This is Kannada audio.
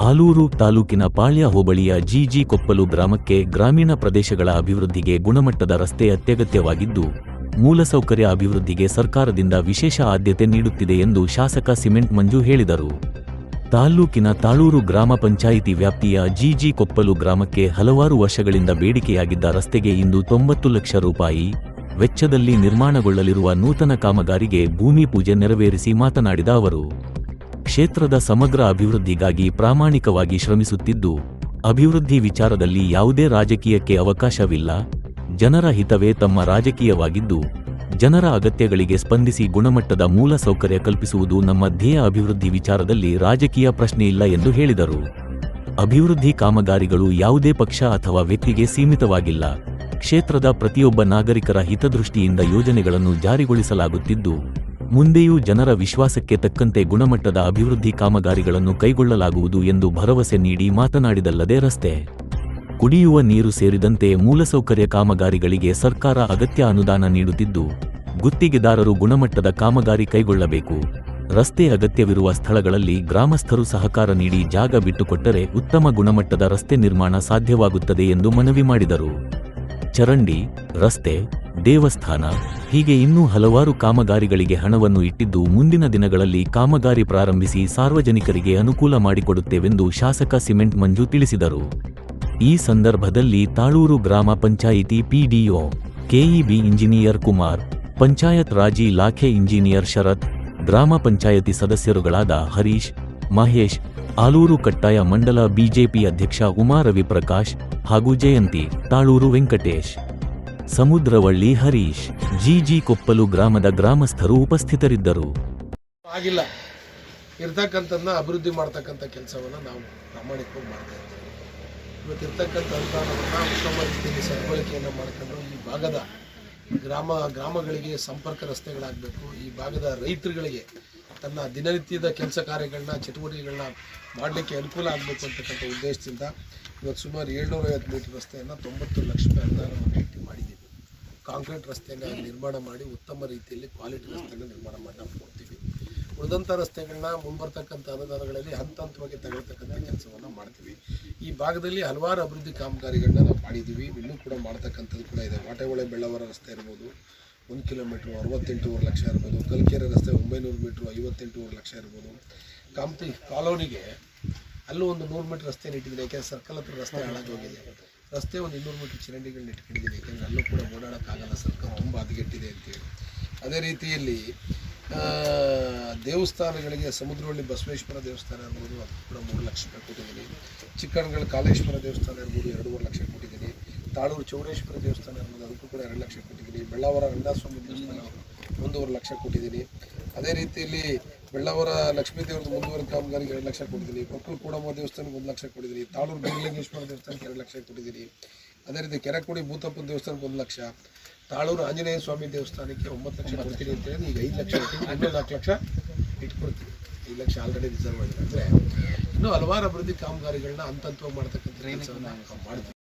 ಆಲೂರು ತಾಲೂಕಿನ ಪಾಳ್ಯ ಹೋಬಳಿಯ ಜಿ ಕೊಪ್ಪಲು ಗ್ರಾಮಕ್ಕೆ ಗ್ರಾಮೀಣ ಪ್ರದೇಶಗಳ ಅಭಿವೃದ್ಧಿಗೆ ಗುಣಮಟ್ಟದ ರಸ್ತೆ ಅತ್ಯಗತ್ಯವಾಗಿದ್ದು, ಮೂಲಸೌಕರ್ಯ ಅಭಿವೃದ್ಧಿಗೆ ಸರ್ಕಾರದಿಂದ ವಿಶೇಷ ಆದ್ಯತೆ ನೀಡುತ್ತಿದೆ ಎಂದು ಶಾಸಕ ಸಿಮೆಂಟ್ ಮಂಜು ಹೇಳಿದರು. ತಾಲ್ಲೂಕಿನ ತಾಳೂರು ಗ್ರಾಮ ಪಂಚಾಯಿತಿ ವ್ಯಾಪ್ತಿಯ ಜಿ ಕೊಪ್ಪಲು ಗ್ರಾಮಕ್ಕೆ ಹಲವಾರು ವರ್ಷಗಳಿಂದ ಬೇಡಿಕೆಯಾಗಿದ್ದ ರಸ್ತೆಗೆ ಇಂದು 90 ಲಕ್ಷ ರೂಪಾಯಿ ವೆಚ್ಚದಲ್ಲಿ ನಿರ್ಮಾಣಗೊಳ್ಳಲಿರುವ ನೂತನ ಕಾಮಗಾರಿಗೆ ಭೂಮಿ ಪೂಜೆ ನೆರವೇರಿಸಿ ಮಾತನಾಡಿದ ಅವರು, ಕ್ಷೇತ್ರದ ಸಮಗ್ರ ಅಭಿವೃದ್ಧಿಗಾಗಿ ಪ್ರಾಮಾಣಿಕವಾಗಿ ಶ್ರಮಿಸುತ್ತಿದ್ದು, ಅಭಿವೃದ್ಧಿ ವಿಚಾರದಲ್ಲಿ ಯಾವುದೇ ರಾಜಕೀಯಕ್ಕೆ ಅವಕಾಶವಿಲ್ಲ. ಜನರ ಹಿತವೇ ತಮ್ಮ ರಾಜಕೀಯವಾಗಿದ್ದು, ಜನರ ಅಗತ್ಯಗಳಿಗೆ ಸ್ಪಂದಿಸಿ ಗುಣಮಟ್ಟದ ಮೂಲ ಸೌಕರ್ಯ ಕಲ್ಪಿಸುವುದು ನಮ್ಮ ಧ್ಯೇಯ. ಅಭಿವೃದ್ಧಿ ವಿಚಾರದಲ್ಲಿ ರಾಜಕೀಯ ಪ್ರಶ್ನೆಯಿಲ್ಲ ಎಂದು ಹೇಳಿದರು. ಅಭಿವೃದ್ಧಿ ಕಾಮಗಾರಿಗಳು ಯಾವುದೇ ಪಕ್ಷ ಅಥವಾ ವ್ಯಕ್ತಿಗೆ ಸೀಮಿತವಾಗಿಲ್ಲ. ಕ್ಷೇತ್ರದ ಪ್ರತಿಯೊಬ್ಬ ನಾಗರಿಕರ ಹಿತದೃಷ್ಟಿಯಿಂದ ಯೋಜನೆಗಳನ್ನು ಜಾರಿಗೊಳಿಸಲಾಗುತ್ತಿದ್ದು, ಮುಂದೆಯೂ ಜನರ ವಿಶ್ವಾಸಕ್ಕೆ ತಕ್ಕಂತೆ ಗುಣಮಟ್ಟದ ಅಭಿವೃದ್ಧಿ ಕಾಮಗಾರಿಗಳನ್ನು ಕೈಗೊಳ್ಳಲಾಗುವುದು ಎಂದು ಭರವಸೆ ನೀಡಿ ಮಾತನಾಡಿದಲ್ಲದೆ, ರಸ್ತೆ, ಕುಡಿಯುವ ನೀರು ಸೇರಿದಂತೆ ಮೂಲಸೌಕರ್ಯ ಕಾಮಗಾರಿಗಳಿಗೆ ಸರ್ಕಾರ ಅಗತ್ಯ ಅನುದಾನ ನೀಡುತ್ತಿದ್ದು, ಗುತ್ತಿಗೆದಾರರು ಗುಣಮಟ್ಟದ ಕಾಮಗಾರಿ ಕೈಗೊಳ್ಳಬೇಕು. ರಸ್ತೆ ಅಗತ್ಯವಿರುವ ಸ್ಥಳಗಳಲ್ಲಿ ಗ್ರಾಮಸ್ಥರು ಸಹಕಾರ ನೀಡಿ ಜಾಗ ಬಿಟ್ಟುಕೊಟ್ಟರೆ ಉತ್ತಮ ಗುಣಮಟ್ಟದ ರಸ್ತೆ ನಿರ್ಮಾಣ ಸಾಧ್ಯವಾಗುತ್ತದೆ ಎಂದು ಮನವಿ ಮಾಡಿದರು. ಚರಂಡಿ, ರಸ್ತೆ, ದೇವಸ್ಥಾನ ಹೀಗೆ ಇನ್ನೂ ಹಲವಾರು ಕಾಮಗಾರಿಗಳಿಗೆ ಹಣವನ್ನು ಇಟ್ಟಿದ್ದು, ಮುಂದಿನ ದಿನಗಳಲ್ಲಿ ಕಾಮಗಾರಿ ಪ್ರಾರಂಭಿಸಿ ಸಾರ್ವಜನಿಕರಿಗೆ ಅನುಕೂಲ ಮಾಡಿಕೊಡುತ್ತೇವೆಂದು ಶಾಸಕ ಸಿಮೆಂಟ್ ಮಂಜು ತಿಳಿಸಿದರು. ಈ ಸಂದರ್ಭದಲ್ಲಿ ತಾಳೂರು ಗ್ರಾಮ panchayat PDO KEB engineer Kumar, panchayat Raj ಇಲಾಖೆ ಇಂಜಿನಿಯರ್ ಶರತ್, ಗ್ರಾಮ ಪಂಚಾಯತಿ ಸದಸ್ಯರುಗಳಾದ ಹರೀಶ್, ಮಹೇಶ್, ಆಲೂರು ಕಟ್ಟಾಯ ಮಂಡಲ ಬಿಜೆಪಿ ಅಧ್ಯಕ್ಷ ಉಮಾ ರವಿಪ್ರಕಾಶ್ ಹಾಗೂ ಜಯಂತಿ, ತಾಳೂರು ವೆಂಕಟೇಶ್, ಸಮುದ್ರವಳ್ಳಿ ಹರೀಶ್, ಜಿ ಕೊಪ್ಪಲು ಗ್ರಾಮದ ಗ್ರಾಮಸ್ಥರು ಉಪಸ್ಥಿತರಿದ್ದರು. ಆಗಿಲ್ಲ ಇರ್ತಕ್ಕಂಥದ್ದನ್ನ ಅಭಿವೃದ್ಧಿ ಮಾಡ್ತಕ್ಕಂಥ ಕೆಲಸವನ್ನು ನಾವು ಪ್ರಾಮಾಣಿಕವಾಗಿ ಮಾಡ್ತಾ ಇದ್ದೀವಿ. ಇವತ್ತಿರ್ತಕ್ಕಂಥ ಅನುದಾನವನ್ನು ಉತ್ತಮ ರೀತಿಯಲ್ಲಿ ಸದ್ಬಳಕೆಯನ್ನು ಮಾಡಿಕೊಂಡು ಈ ಭಾಗದ ಗ್ರಾಮಗಳಿಗೆ ಸಂಪರ್ಕ ರಸ್ತೆಗಳಾಗಬೇಕು. ಈ ಭಾಗದ ರೈತರುಗಳಿಗೆ ತನ್ನ ದಿನನಿತ್ಯದ ಕೆಲಸ ಕಾರ್ಯಗಳನ್ನ ಚಟುವಟಿಕೆಗಳನ್ನ ಮಾಡಲಿಕ್ಕೆ ಅನುಕೂಲ ಆಗಬೇಕು ಅಂತಕ್ಕಂಥ ಉದ್ದೇಶದಿಂದ ಇವತ್ತು ಸುಮಾರು 750 ಮೀಟರ್ ರಸ್ತೆಯನ್ನು 90 ಲಕ್ಷ ರೂಪಾಯಿ ಅನುದಾನವನ್ನು ಇಟ್ಟು ಮಾಡಿದ್ದೀವಿ. ಕಾಂಕ್ರೀಟ್ ರಸ್ತೆಯನ್ನು ನಿರ್ಮಾಣ ಮಾಡಿ ಉತ್ತಮ ರೀತಿಯಲ್ಲಿ ಕ್ವಾಲಿಟಿ ರಸ್ತೆಯನ್ನು ನಿರ್ಮಾಣ ಮಾಡಿ ನಾವು ಕೊಡ್ತೀವಿ. ಉಳಿದಂಥ ರಸ್ತೆಗಳನ್ನ ಮುಂಬರ್ತಕ್ಕಂಥ ಅನುದಾನಗಳಲ್ಲಿ ಹಂತವಾಗಿ ತಗೊಳ್ತಕ್ಕಂಥ ಕೆಲಸವನ್ನು ಮಾಡ್ತೀವಿ. ಈ ಭಾಗದಲ್ಲಿ ಹಲವಾರು ಅಭಿವೃದ್ಧಿ ಕಾಮಗಾರಿಗಳನ್ನ ನಾವು ಮಾಡಿದ್ದೀವಿ, ಇನ್ನೂ ಕೂಡ ಮಾಡ್ತಕ್ಕಂಥದ್ದು ಕೂಡ ಇದೆ. ವಾಟೆಹೊಳೆ ಬೆಳ್ಳವರ ರಸ್ತೆ ಇರ್ಬೋದು, 1 ಕಿಲೋಮೀಟ್ರು 68.5 ಲಕ್ಷ ಇರ್ಬೋದು. ಕಲ್ಕೆರೆ ರಸ್ತೆ 900 ಮೀಟ್ರು 58.5 ಲಕ್ಷ ಇರ್ಬೋದು. ಕಾಮತಿ ಕಾಲೋನಿಗೆ ಅಲ್ಲೂ ಒಂದು 100 ಮೀಟರ್ ರಸ್ತೆಯನ್ನು ಇಟ್ಟಿದ್ದೀನಿ, ಯಾಕೆಂದರೆ ಸರ್ಕಲ್ ಹತ್ರ ರಸ್ತೆ ಹಾಳಾಗೋಗಿದೆ. ರಸ್ತೆ ಒಂದು 200 ಮೀಟರ್ ಚರಂಡಿಗಳನ್ನ ಇಟ್ಕೊಂಡಿದ್ದೀನಿ, ಯಾಕೆಂದರೆ ಅಲ್ಲೂ ಕೂಡ ಓಡಾಡೋಕ್ಕಾಗಲ್ಲ, ಸರ್ಕಲ್ ತುಂಬ ಹದಗೆಟ್ಟಿದೆ ಅಂತೇಳಿ. ಅದೇ ರೀತಿಯಲ್ಲಿ ದೇವಸ್ಥಾನಗಳಿಗೆ ಸಮುದ್ರವಳ್ಳಿ ಬಸವೇಶ್ವರ ದೇವಸ್ಥಾನ ಇರ್ಬೋದು, ಅದಕ್ಕೆ ಕೂಡ 3 ಲಕ್ಷ ರೂಪಾಯಿ ಕೊಟ್ಟಿದ್ದೀನಿ. ಚಿಕ್ಕಣ್ಣಗಳ ಕಾಲೇಶ್ವರ ದೇವಸ್ಥಾನ ಇರ್ಬೋದು 2.5 ಲಕ್ಷ ಕೊಟ್ಟಿದ್ದೀನಿ. ತಾಳೂರು ಚೌಡೇಶ್ವರ ದೇವಸ್ಥಾನ ಇರ್ಬೋದು, ಅದಕ್ಕೂ ಕೂಡ 2 ಲಕ್ಷ ಕೊಟ್ಟಿದ್ದೀನಿ. ಬೆಳ್ಳಾವರ ರಂಗಸ್ವಾಮಿ ದೇವಸ್ಥಾನ 1.5 ಲಕ್ಷ ಕೊಟ್ಟಿದ್ದೀನಿ. ಅದೇ ರೀತಿಯಲ್ಲಿ ಬೆಳ್ಳಾವರ ಲಕ್ಷ್ಮೀ ದೇವರದ ಮುಂದುವರೆದ ಕಾಮಗಾರಿಗೆ 2 ಲಕ್ಷ ಕೊಟ್ಟಿದ್ದೀನಿ. ಕೊಕ್ಕಲು ಕೂಡಮ್ಮ ದೇವಸ್ಥಾನಕ್ಕೆ 1 ಲಕ್ಷ ಕೊಟ್ಟಿದ್ದೀನಿ. ತಾಳೂರು ಬೀರಲಿಂಗೇಶ್ವರ ದೇವಸ್ಥಾನಕ್ಕೆ 2 ಲಕ್ಷ ಕೊಟ್ಟಿದ್ದೀನಿ. ಅದೇ ರೀತಿ ಕೆರೆಕೋಡಿ ಭೂತಪ್ಪನ ದೇವಸ್ಥಾನಕ್ಕೆ 1 ಲಕ್ಷ, ತಾಳೂರು ಆಂಜನೇಯ ಸ್ವಾಮಿ ದೇವಸ್ಥಾನಕ್ಕೆ 9 ಲಕ್ಷ ಕೊಡ್ತೀನಿ ಅಂತ ಹೇಳಿ ಈಗ 5 ಲಕ್ಷ ಕೊಡ್ತೀನಿ. ಇನ್ನೂ 4 ಲಕ್ಷ ಇಟ್ಕೊಡ್ತೀವಿ. 5 ಲಕ್ಷ ಆಲ್ರೆಡಿ ರಿಸರ್ವ್ ಆಗಿದೆ. ಅಂದರೆ ಇನ್ನೂ ಹಲವಾರು ಅಭಿವೃದ್ಧಿ ಕಾಮಗಾರಿಗಳನ್ನ ಹಂತವಾಗಿ ಮಾಡ್ತಕ್ಕಂಥ ಕೆಲಸವನ್ನು ಮಾಡ್ತೀವಿ.